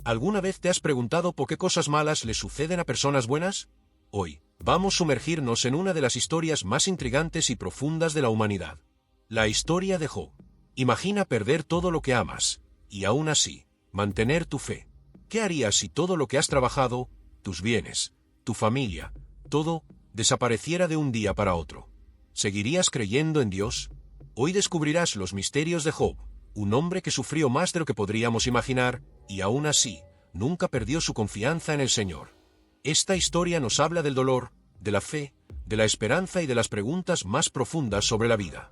¿Alguna vez te has preguntado por qué cosas malas le suceden a personas buenas? Hoy, vamos a sumergirnos en una de las historias más intrigantes y profundas de la humanidad. La historia de Job. Imagina perder todo lo que amas, y aún así, mantener tu fe. ¿Qué harías si todo lo que has trabajado, tus bienes, tu familia, todo, desapareciera de un día para otro? ¿Seguirías creyendo en Dios? Hoy descubrirás los misterios de Job, un hombre que sufrió más de lo que podríamos imaginar, y aún así, nunca perdió su confianza en el Señor. Esta historia nos habla del dolor, de la fe, de la esperanza y de las preguntas más profundas sobre la vida.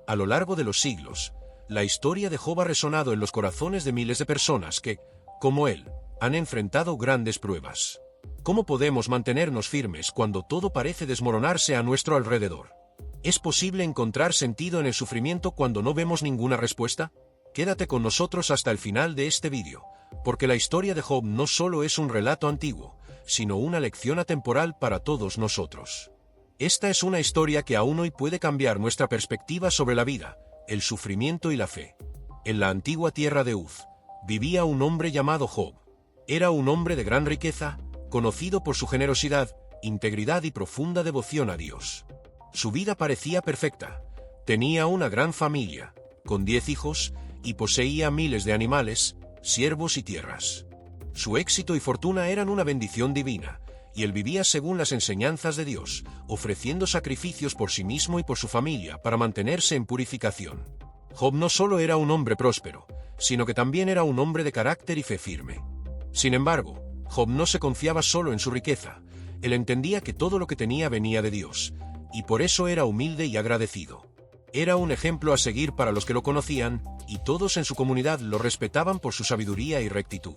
A lo largo de los siglos, la historia de Job ha resonado en los corazones de miles de personas que, como él, han enfrentado grandes pruebas. ¿Cómo podemos mantenernos firmes cuando todo parece desmoronarse a nuestro alrededor? ¿Es posible encontrar sentido en el sufrimiento cuando no vemos ninguna respuesta? Quédate con nosotros hasta el final de este vídeo, porque la historia de Job no solo es un relato antiguo, sino una lección atemporal para todos nosotros. Esta es una historia que aún hoy puede cambiar nuestra perspectiva sobre la vida, el sufrimiento y la fe. En la antigua tierra de Uz, vivía un hombre llamado Job. Era un hombre de gran riqueza, conocido por su generosidad, integridad y profunda devoción a Dios. Su vida parecía perfecta. Tenía una gran familia, con 10 hijos, y poseía miles de animales, siervos y tierras. Su éxito y fortuna eran una bendición divina, y él vivía según las enseñanzas de Dios, ofreciendo sacrificios por sí mismo y por su familia para mantenerse en purificación. Job no solo era un hombre próspero, sino que también era un hombre de carácter y fe firme. Sin embargo, Job no se confiaba solo en su riqueza. Él entendía que todo lo que tenía venía de Dios, y por eso era humilde y agradecido. Era un ejemplo a seguir para los que lo conocían, y todos en su comunidad lo respetaban por su sabiduría y rectitud.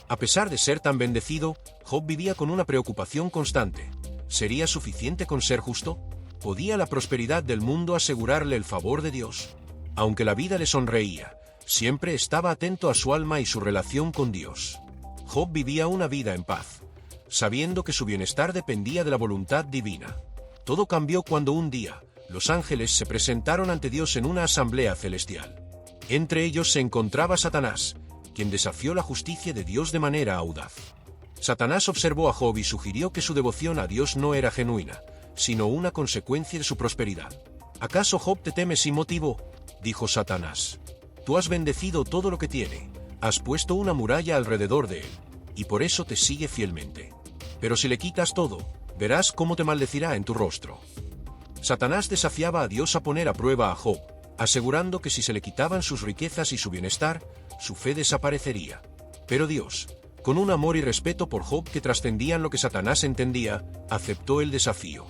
A pesar de ser tan bendecido, Job vivía con una preocupación constante. ¿Sería suficiente con ser justo? ¿Podía la prosperidad del mundo asegurarle el favor de Dios? Aunque la vida le sonreía, siempre estaba atento a su alma y su relación con Dios. Job vivía una vida en paz, sabiendo que su bienestar dependía de la voluntad divina. Todo cambió cuando un día, los ángeles se presentaron ante Dios en una asamblea celestial. Entre ellos se encontraba Satanás, quien desafió la justicia de Dios de manera audaz. Satanás observó a Job y sugirió que su devoción a Dios no era genuina, sino una consecuencia de su prosperidad. ¿Acaso Job te teme sin motivo?, dijo Satanás. Tú has bendecido todo lo que tiene, has puesto una muralla alrededor de él, y por eso te sigue fielmente. Pero si le quitas todo, verás cómo te maldecirá en tu rostro. Satanás desafiaba a Dios a poner a prueba a Job, asegurando que si se le quitaban sus riquezas y su bienestar, su fe desaparecería. Pero Dios, con un amor y respeto por Job que trascendían lo que Satanás entendía, aceptó el desafío.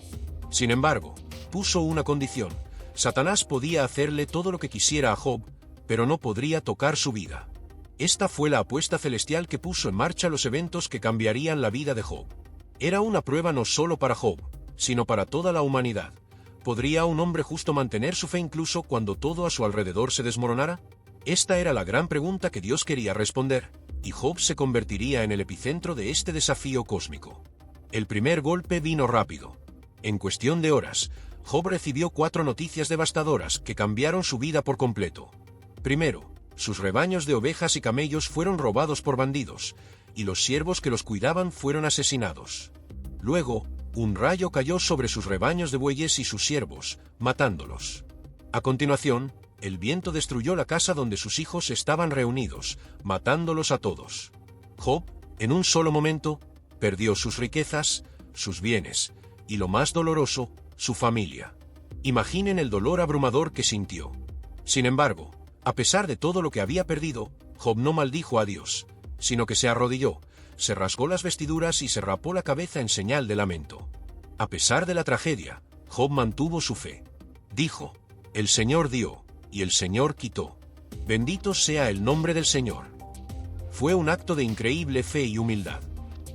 Sin embargo, puso una condición: Satanás podía hacerle todo lo que quisiera a Job, pero no podría tocar su vida. Esta fue la apuesta celestial que puso en marcha los eventos que cambiarían la vida de Job. Era una prueba no solo para Job, sino para toda la humanidad. ¿Podría un hombre justo mantener su fe incluso cuando todo a su alrededor se desmoronara? Esta era la gran pregunta que Dios quería responder, y Job se convertiría en el epicentro de este desafío cósmico. El primer golpe vino rápido. En cuestión de horas, Job recibió 4 noticias devastadoras que cambiaron su vida por completo. Primero, sus rebaños de ovejas y camellos fueron robados por bandidos, y los siervos que los cuidaban fueron asesinados. Luego, un rayo cayó sobre sus rebaños de bueyes y sus siervos, matándolos. A continuación, el viento destruyó la casa donde sus hijos estaban reunidos, matándolos a todos. Job, en un solo momento, perdió sus riquezas, sus bienes, y lo más doloroso, su familia. Imaginen el dolor abrumador que sintió. Sin embargo, a pesar de todo lo que había perdido, Job no maldijo a Dios, sino que se arrodilló, se rasgó las vestiduras y se rapó la cabeza en señal de lamento. A pesar de la tragedia, Job mantuvo su fe. Dijo: el Señor dio, y el Señor quitó. Bendito sea el nombre del Señor. Fue un acto de increíble fe y humildad.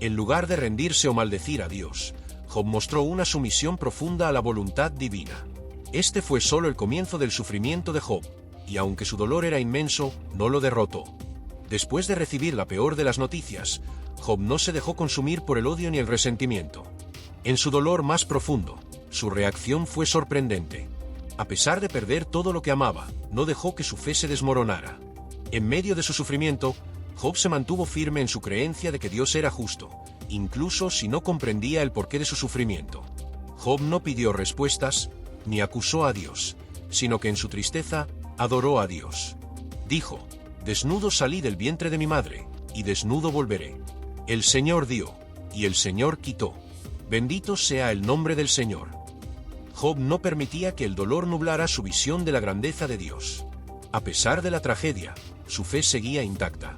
En lugar de rendirse o maldecir a Dios, Job mostró una sumisión profunda a la voluntad divina. Este fue solo el comienzo del sufrimiento de Job, y aunque su dolor era inmenso, no lo derrotó. Después de recibir la peor de las noticias, Job no se dejó consumir por el odio ni el resentimiento. En su dolor más profundo, su reacción fue sorprendente. A pesar de perder todo lo que amaba, no dejó que su fe se desmoronara. En medio de su sufrimiento, Job se mantuvo firme en su creencia de que Dios era justo, incluso si no comprendía el porqué de su sufrimiento. Job no pidió respuestas, ni acusó a Dios, sino que en su tristeza, adoró a Dios. Dijo: «Desnudo salí del vientre de mi madre, y desnudo volveré. El Señor dio, y el Señor quitó. Bendito sea el nombre del Señor». Job no permitía que el dolor nublara su visión de la grandeza de Dios. A pesar de la tragedia, su fe seguía intacta.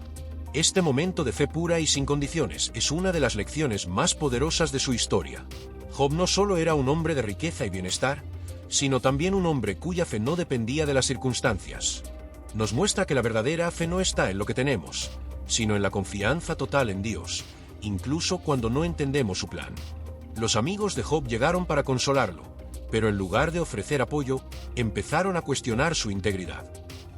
Este momento de fe pura y sin condiciones es una de las lecciones más poderosas de su historia. Job no solo era un hombre de riqueza y bienestar, sino también un hombre cuya fe no dependía de las circunstancias. Nos muestra que la verdadera fe no está en lo que tenemos, sino en la confianza total en Dios, incluso cuando no entendemos su plan. Los amigos de Job llegaron para consolarlo, pero en lugar de ofrecer apoyo, empezaron a cuestionar su integridad.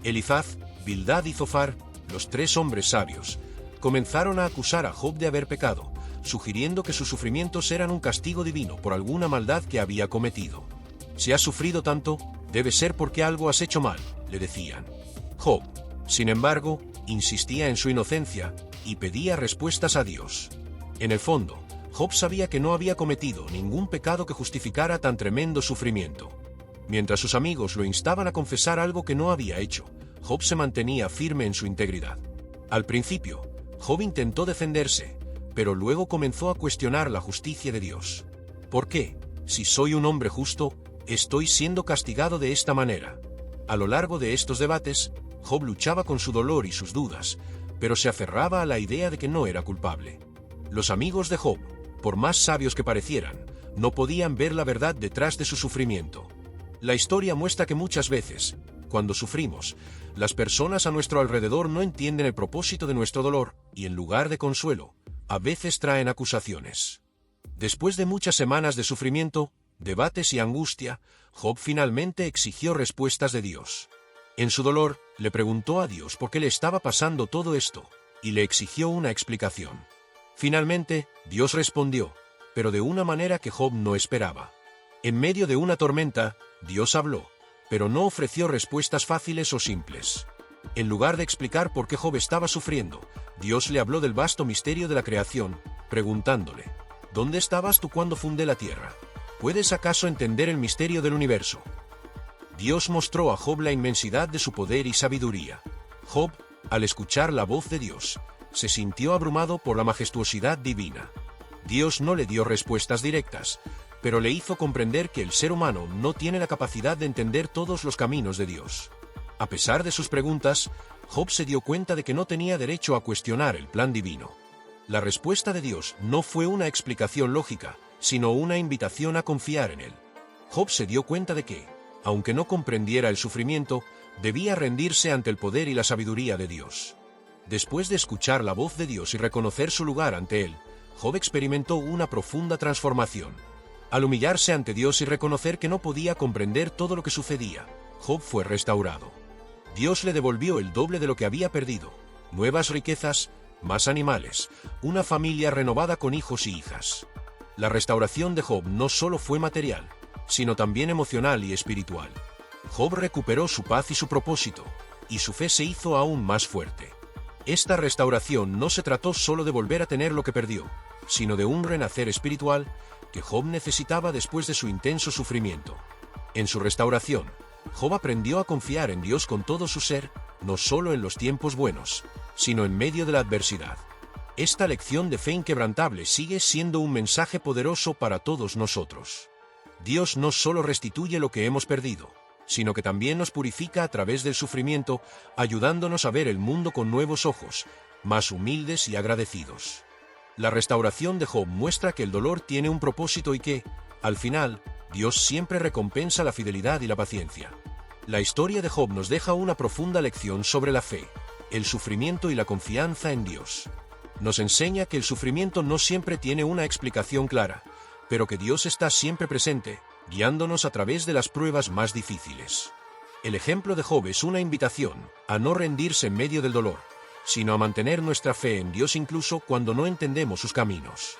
Elifaz, Bildad y Zofar, los tres hombres sabios, comenzaron a acusar a Job de haber pecado, sugiriendo que sus sufrimientos eran un castigo divino por alguna maldad que había cometido. «Si has sufrido tanto, debe ser porque algo has hecho mal», le decían. Job, sin embargo, insistía en su inocencia y pedía respuestas a Dios. En el fondo, Job sabía que no había cometido ningún pecado que justificara tan tremendo sufrimiento. Mientras sus amigos lo instaban a confesar algo que no había hecho, Job se mantenía firme en su integridad. Al principio, Job intentó defenderse, pero luego comenzó a cuestionar la justicia de Dios. ¿Por qué, si soy un hombre justo, estoy siendo castigado de esta manera? A lo largo de estos debates, Job luchaba con su dolor y sus dudas, pero se aferraba a la idea de que no era culpable. Los amigos de Job, por más sabios que parecieran, no podían ver la verdad detrás de su sufrimiento. La historia muestra que muchas veces, cuando sufrimos, las personas a nuestro alrededor no entienden el propósito de nuestro dolor, y en lugar de consuelo, a veces traen acusaciones. Después de muchas semanas de sufrimiento, debates y angustia, Job finalmente exigió respuestas de Dios. En su dolor, le preguntó a Dios por qué le estaba pasando todo esto, y le exigió una explicación. Finalmente, Dios respondió, pero de una manera que Job no esperaba. En medio de una tormenta, Dios habló, pero no ofreció respuestas fáciles o simples. En lugar de explicar por qué Job estaba sufriendo, Dios le habló del vasto misterio de la creación, preguntándole: ¿dónde estabas tú cuando fundé la tierra? ¿Puedes acaso entender el misterio del universo? Dios mostró a Job la inmensidad de su poder y sabiduría. Job, al escuchar la voz de Dios, se sintió abrumado por la majestuosidad divina. Dios no le dio respuestas directas, pero le hizo comprender que el ser humano no tiene la capacidad de entender todos los caminos de Dios. A pesar de sus preguntas, Job se dio cuenta de que no tenía derecho a cuestionar el plan divino. La respuesta de Dios no fue una explicación lógica, sino una invitación a confiar en él. Job se dio cuenta de que, aunque no comprendiera el sufrimiento, debía rendirse ante el poder y la sabiduría de Dios. Después de escuchar la voz de Dios y reconocer su lugar ante él, Job experimentó una profunda transformación. Al humillarse ante Dios y reconocer que no podía comprender todo lo que sucedía, Job fue restaurado. Dios le devolvió el doble de lo que había perdido: nuevas riquezas, más animales, una familia renovada con hijos y hijas. La restauración de Job no solo fue material, sino también emocional y espiritual. Job recuperó su paz y su propósito, y su fe se hizo aún más fuerte. Esta restauración no se trató solo de volver a tener lo que perdió, sino de un renacer espiritual que Job necesitaba después de su intenso sufrimiento. En su restauración, Job aprendió a confiar en Dios con todo su ser, no solo en los tiempos buenos, sino en medio de la adversidad. Esta lección de fe inquebrantable sigue siendo un mensaje poderoso para todos nosotros. Dios no solo restituye lo que hemos perdido, sino que también nos purifica a través del sufrimiento, ayudándonos a ver el mundo con nuevos ojos, más humildes y agradecidos. La restauración de Job muestra que el dolor tiene un propósito y que, al final, Dios siempre recompensa la fidelidad y la paciencia. La historia de Job nos deja una profunda lección sobre la fe, el sufrimiento y la confianza en Dios. Nos enseña que el sufrimiento no siempre tiene una explicación clara, pero que Dios está siempre presente, guiándonos a través de las pruebas más difíciles. El ejemplo de Job es una invitación a no rendirse en medio del dolor, sino a mantener nuestra fe en Dios incluso cuando no entendemos sus caminos.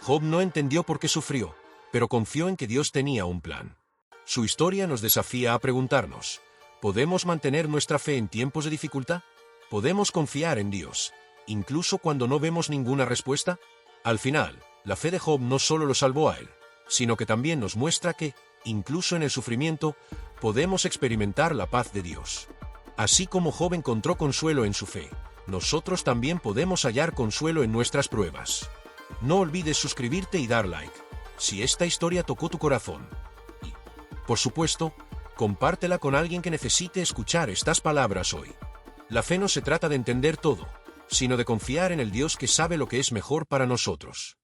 Job no entendió por qué sufrió, pero confió en que Dios tenía un plan. Su historia nos desafía a preguntarnos: ¿podemos mantener nuestra fe en tiempos de dificultad? ¿Podemos confiar en Dios, incluso cuando no vemos ninguna respuesta? Al final, la fe de Job no solo lo salvó a él, sino que también nos muestra que, incluso en el sufrimiento, podemos experimentar la paz de Dios. Así como Job encontró consuelo en su fe, nosotros también podemos hallar consuelo en nuestras pruebas. No olvides suscribirte y dar like, si esta historia tocó tu corazón. Y, por supuesto, compártela con alguien que necesite escuchar estas palabras hoy. La fe no se trata de entender todo, sino de confiar en el Dios que sabe lo que es mejor para nosotros.